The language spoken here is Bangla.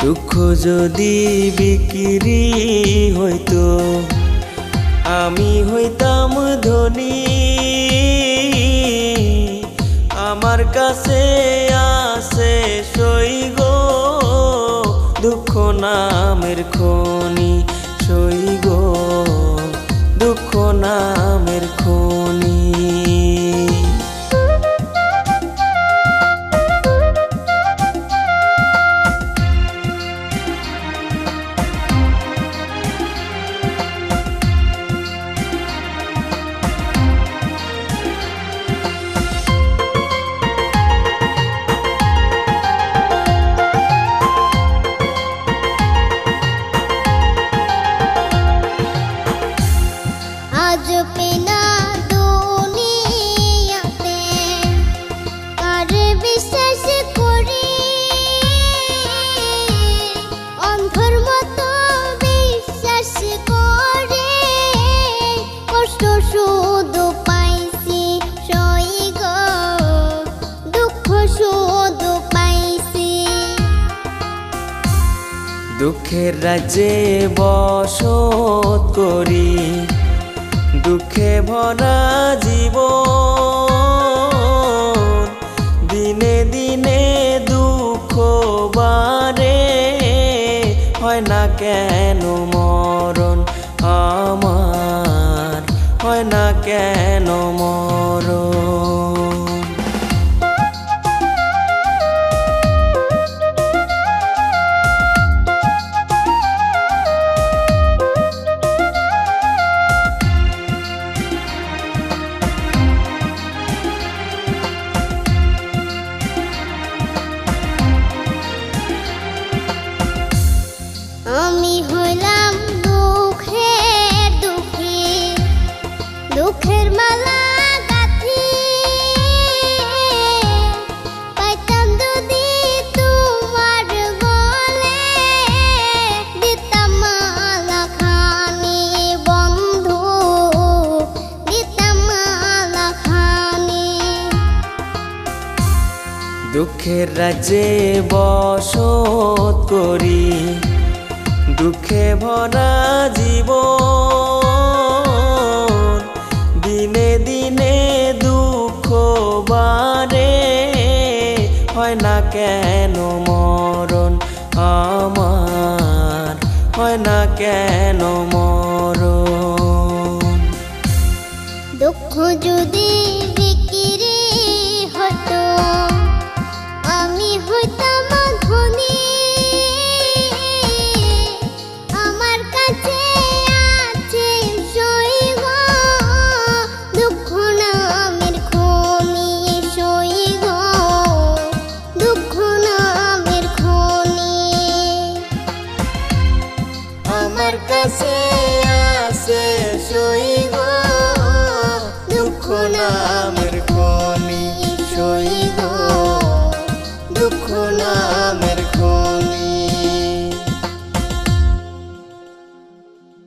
দুঃখ যদি বিক্রি হইতো আমি হইতাম ধনী। আমার কাছে আছে সই গো দুঃখ নামের খনি, সই গো দুঃখ নামের খনি। আজ পেনা দুনিয়াতে কারে বিশ্বাস করি, অন্ধর মতো বিশ্বাস করে কষ্ট শুধু পাইছি সই গো দুঃখ শুধু পাইছি। দুঃখের রাজ্যে বসত করি দুঃখে ভরা জীবন, দিনে দিনে দুঃখ বাড়ে হয় না কেন মরণ আমার, হয় না কেন মরণ। আমি হইলাম দুঃখের দুঃখী, দুঃখের মালা গাঁথি পাইতাম যদি তোমার গলে, দিতাম মালা খানি বন্ধু, দিতাম মালা খানি। দুঃখের রাজ্যে বসত করি দুঃখে ভরা জীবন, দিনে দিনে দুঃখ বাড়ে হয় না কেন মরণ আমার, হয় না কেন মরণ। দুঃখ যদি বিক্রি হতো আমি হইতাম ধনী। আমার কাছে আছে সই গো দুঃখ নামের খনি, সই গো দুঃখ নামের খনি। আমার কাছে আছে সই গো দুঃখ নামের খনি, সই গো দুঃখ নামের